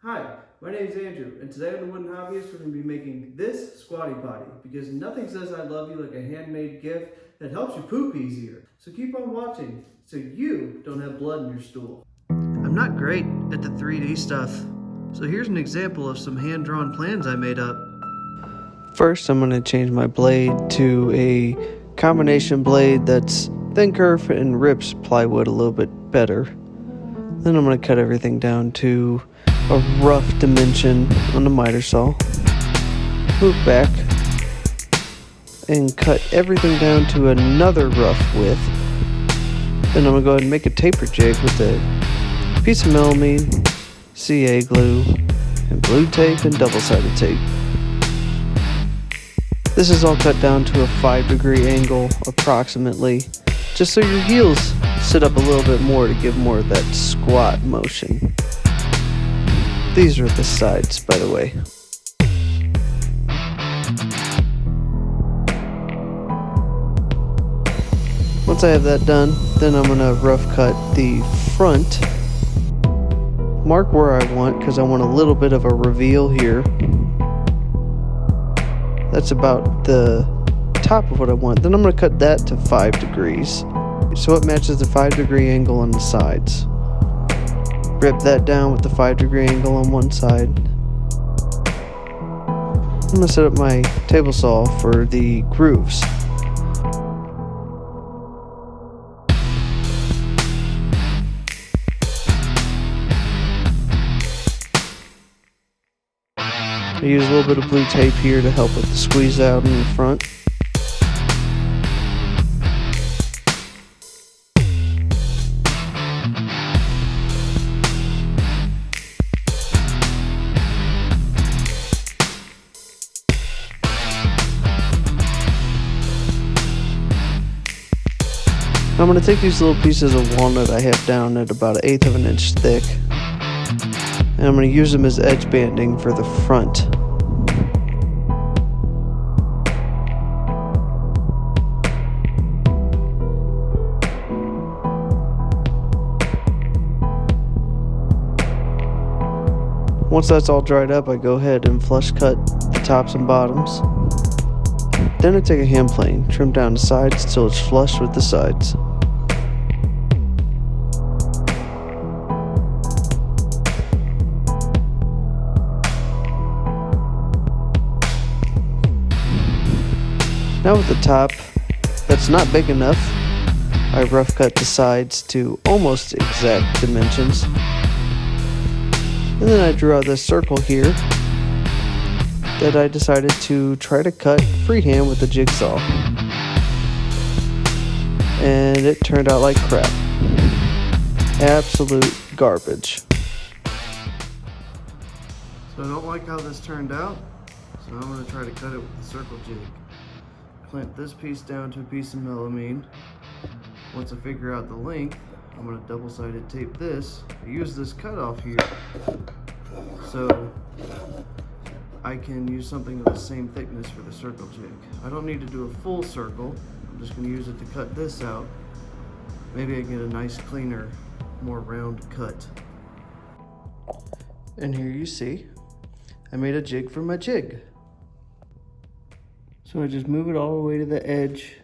Hi, my name is Andrew, and today on The Wooden Hobbyist we're going to be making this Squatty Potty, because nothing says I love you like a handmade gift that helps you poop easier. So keep on watching, so you don't have blood in your stool. I'm not great at the 3D stuff, so here's an example of some hand-drawn plans I made up. First, I'm going to change my blade to a combination blade that's thin curve and rips plywood a little bit better. Then I'm going to cut everything down to a rough dimension on the miter saw. Move back and cut everything down to another rough width. Then I'm going to go ahead and make a taper jig with a piece of melamine, CA glue, and blue tape and double-sided tape. This is all cut down to a 5-degree angle approximately, just so your heels sit up a little bit more to give more of that squat motion. These are the sides, by the way. Once I have that done, then I'm going to rough cut the front. Mark where I want, because I want a little bit of a reveal here. That's about the top of what I want. Then I'm going to cut that to 5 degrees. So it matches the 5-degree angle on the sides. Rip that down with the 5-degree angle on one side. I'm going to set up my table saw for the grooves. I use a little bit of blue tape here to help with the squeeze out in the front. I'm going to take these little pieces of walnut I have down at about 1/8 of an inch thick, and I'm going to use them as edge banding for the front. Once that's all dried up, I go ahead and flush cut the tops and bottoms. Then I take a hand plane, trim down the sides until it's flush with the sides. Now with the top that's not big enough, I rough cut the sides to almost exact dimensions. And then I drew out this circle here that I decided to try to cut freehand with a jigsaw. And it turned out like crap. Absolute garbage. So I don't like how this turned out, so I'm going to try to cut it with the circle jig. Clamp this piece down to a piece of melamine. Once I figure out the length, I'm going to double-sided tape this. I use this cutoff here so I can use something of the same thickness for the circle jig. I don't need to do a full circle. I'm just going to use it to cut this out. Maybe I get a nice, cleaner, more round cut. And here you see, I made a jig for my jig. So I just move it all the way to the edge.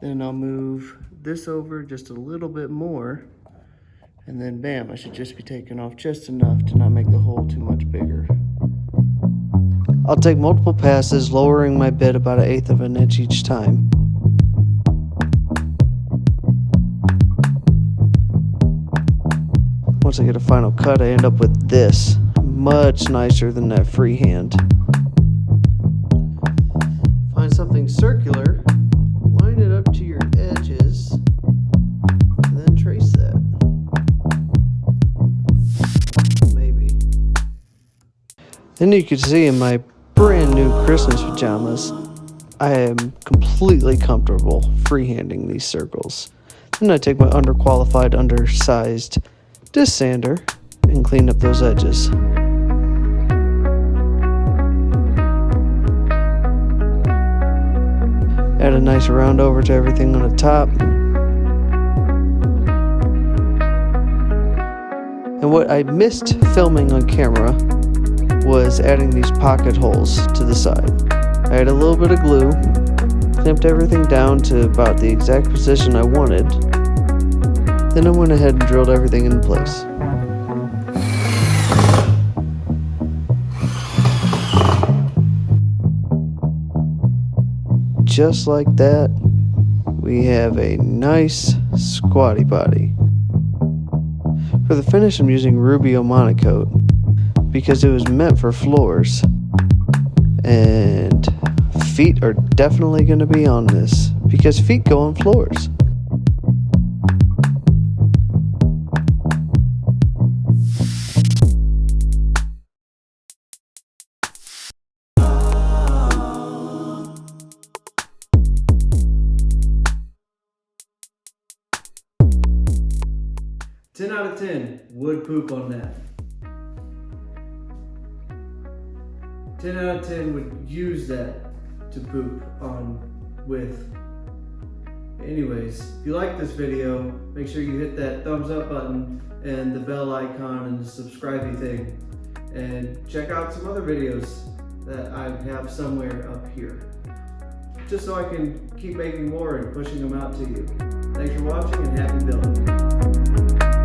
Then I'll move this over just a little bit more. And then bam, I should just be taking off just enough to not make the hole too much bigger. I'll take multiple passes, lowering my bit about 1/8 of an inch each time. Once I get a final cut, I end up with this. Much nicer than that freehand. Find something circular, line it up to your edges, and then trace that. Maybe. Then you can see in my brand new Christmas pajamas, I am completely comfortable freehanding these circles. Then I take my underqualified, undersized disc sander and clean up those edges. Add a nice round over to everything on the top. And what I missed filming on camera was adding these pocket holes to the side. I had a little bit of glue, clamped everything down to about the exact position I wanted. Then I went ahead and drilled everything into place. Just like that, we have a nice Squatty Potty. For the finish, I'm using Rubio Monocoat because it was meant for floors, and feet are definitely going to be on this because feet go on floors. Ten out of 10 would poop on that. 10 out of 10 would use that to poop on with. Anyways, if you like this video, make sure you hit that thumbs up button and the bell icon and the subscribe thing. And check out some other videos that I have somewhere up here, just so I can keep making more and pushing them out to you. Thanks for watching and happy building.